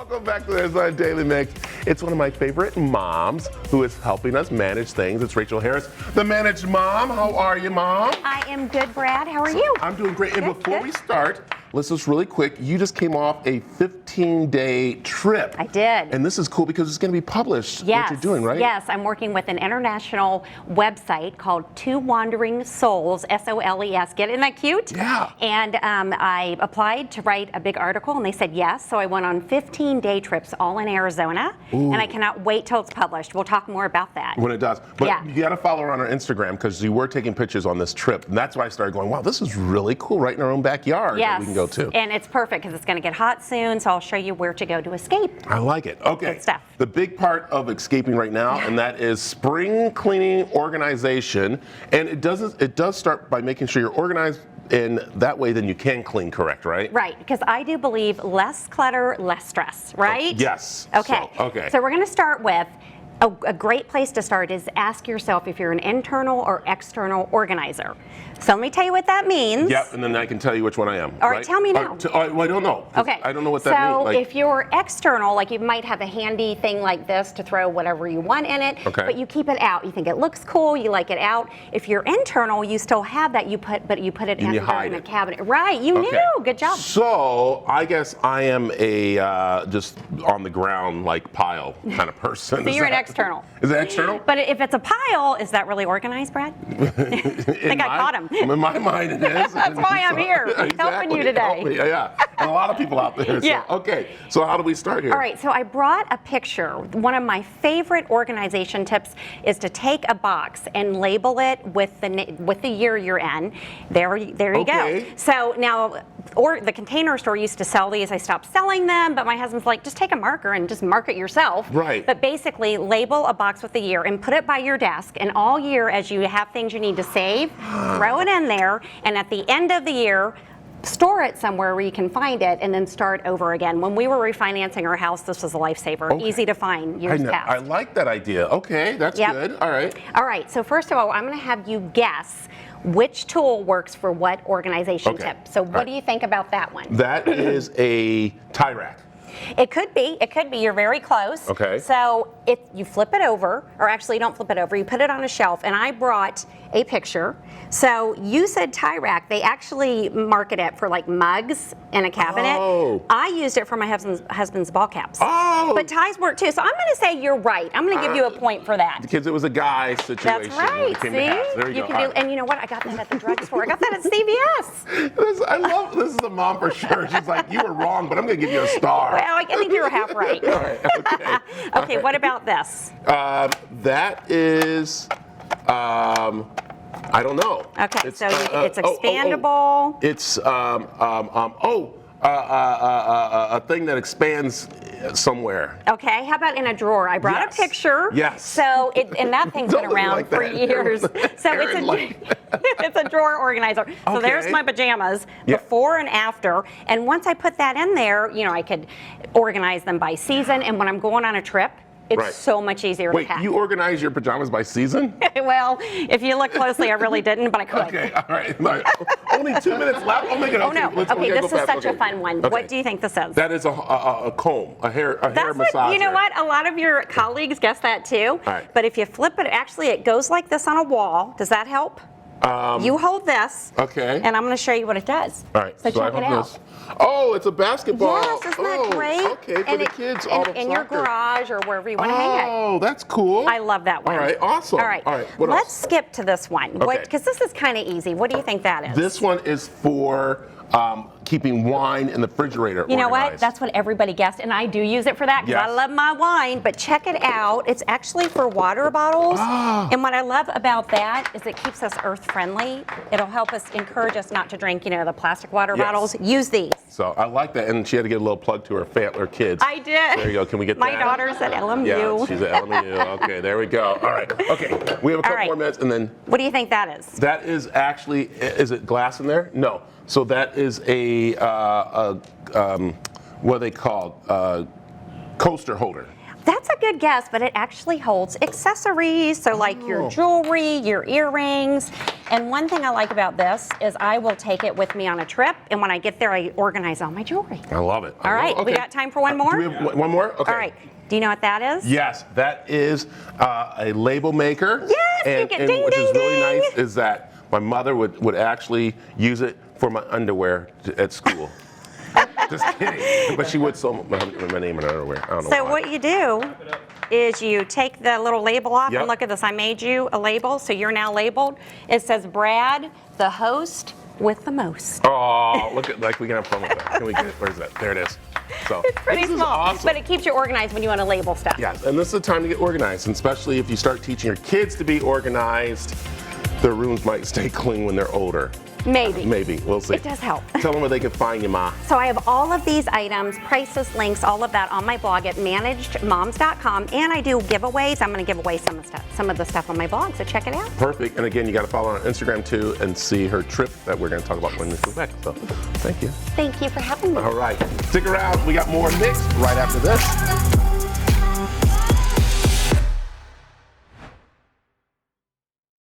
Welcome back to the Arizona Daily Mix. It's one of my favorite moms who is helping us manage things. It's Rachel Harris, the Managed Mom. How are you, Mom? I am good, Brad. How are you? I'm doing great. And Good, before good. we start, let's just really quick, you just came off a 15-day trip. I did. And this is cool because it's going to be published, Yes, what you're doing, right? Yes, I'm working with an international website called Two Wandering Souls, S-O-L-E-S. Isn't that cute? Yeah. And I applied to write a big article, and they said yes. So I went on 15-day trips, all in Arizona. Ooh. And I cannot wait till it's published. We'll talk more about that. When it does. But Yeah. you got to follow her on her Instagram because you were taking pictures on this trip. And that's why I started going, wow, this is really cool, right in our own backyard that we can go to. And it's perfect because it's going to get hot soon, so I'll show you where to go to escape. I like it. Okay. Good stuff. The big part of escaping right now, and that is spring cleaning organization. And it does start by making sure you're organized in that way, then you can clean correct, right? Right, because I do believe less clutter, less stress, right? Yes. Okay. Okay. So we're going to start with a great place to start is ask yourself if you're an internal or external organizer. So let me tell you what that means. Yep, and then I can tell you which one I am. All right, tell me now. Well, I don't know. Okay. I don't know what that means. So if you're external, like you might have a handy thing like this to throw whatever you want in it, Okay. but you keep it out. You think it looks cool, you like it out. If you're internal, you still have that, but you put it And you in hide a it. cabinet. Right, you Okay. knew. Good job. So I guess I am a just on the ground like pile kind of person. So you're an external. Is it external? But if it's a pile, is that really organized, Brad? I think I caught him. In my mind it is. That's why I'm here, helping you today. Yeah, and a lot of people out there. Yeah. So, okay, so how do we start here? All right, so I brought a picture. One of my favorite organization tips is to take a box and label it with the year you're in. There you Okay. go. So now, the Container Store used to sell these. I stopped selling them, but my husband's like, just take a marker and just mark it yourself. Right. But basically, label a box with the year and put it by your desk. And all year, as you have things you need to save, throw it in there. And at the end of the year, store it somewhere where you can find it and then start over again. When we were refinancing our house, this was a lifesaver. Okay. Easy to find years past. I like that idea. Okay, that's Yep. good. All right. All right, so first of all, I'm going to have you guess which tool works for what organization Okay. tip. So what do you think about that one? That is a tie rack. It could be. You're very close. Okay. So if you flip it over, or actually you don't flip it over, you put it on a shelf, and I brought a picture. So you said tie rack. They actually market it for like mugs in a cabinet. Oh. I used it for my husband's ball caps. Oh. But ties work too. So I'm going to say you're right. I'm going to give you a point for that. Because it was a guy situation. That's when right. it came to house. There you go. can do, and you know what? I got that at the drugstore. I got that at CVS. I love this is a mom for sure. She's like, you were wrong, but I'm going to give you a star. Well, I think you were half right. All right. Okay. Okay. What about this? That is, I don't know. Okay. It's, So it's expandable. It's a thing that expands somewhere. Okay, how about in a drawer? I brought Yes. a picture. Yes. So and that thing's been Don't look around like for that. years. So Aaron, like- it's a drawer organizer. So Okay. there's my pajamas Yeah. before and after. And once I put that in there, I could organize them by season. And when I'm going on a trip, it's Right. so much easier Wait, to pack. you organize your pajamas by season? Well, if you look closely, I really didn't, but I could. Okay, all right. Only 2 minutes left. Oh my God. Oh no! we Okay, gotta this go is fast. such a Okay. fun one. Okay. What do you think this is? That is a comb, a hair That's massager. what, you know what? A lot of your colleagues guess that too. All right. But if you flip it, actually it goes like this on a wall. Does that help? You hold this. Okay. And I'm going to show you what it does. All right. So I check it hold out. this. Oh, it's a basketball. Yes, isn't that Oh, great? Okay, for And the it- kids. in, all of in your soccer. garage or wherever you want to hang it. Oh, that's cool. I love that one. All right, awesome. All right. What Let's else? skip to this one. Okay. Because this is kind of easy. What do you think that is? This one is for keeping wine in the refrigerator. You know what? organized. That's what everybody guessed, and I do use it for that because I Yes. love my wine. But check it out. It's actually for water bottles. Ah. And what I love about that is it keeps us earth friendly. It'll help us encourage us not to drink, the plastic water Yes. bottles. Use these. So I like that, and she had to get a little plug to her kids. I did. There you go. Can we get My that? daughter's at LMU. Yeah, she's at LMU. Okay, there we go. All right. Okay, we have a couple right. more minutes, and then What do you think that is? that is actually, is it glass in there? No. So that is what are they called? Coaster holder. That's a good guess, but it actually holds accessories. So like your jewelry, your earrings. And one thing I like about this is I will take it with me on a trip, and when I get there, I organize all my jewelry. I love it. All right, we got time for one more? Do we have one more? Okay. All right. Do you know what that is? Yes, that is a label maker. Yes, you get ding, which ding, is really ding. nice is that my mother would actually use it for my underwear at school. Just kidding. But she would sew my name in her underwear. I don't know So why. what you do is you take the little label off, Yep. and look at this. I made you a label, so you're now labeled. It says Brad, the host with the most. Oh, look at, like, we can have fun with that. Can we get it? Where's that? There it is. So, It's pretty this is small, awesome. but it keeps you organized when you want to label stuff. Yes, and this is the time to get organized, and especially if you start teaching your kids to be organized, their rooms might stay clean when they're older. Maybe. Maybe, we'll see. It does help. Tell them where they can find you, Ma. So I have all of these items, prices, links, all of that on my blog at managedmoms.com, and I do giveaways. I'm going to give away some of the stuff on my blog, so check it out. Perfect, and again, you got to follow her on Instagram too and see her trip that we're going to talk about when we come back. So, thank you. Thank you for having me. All right, stick around. We got more next right after this.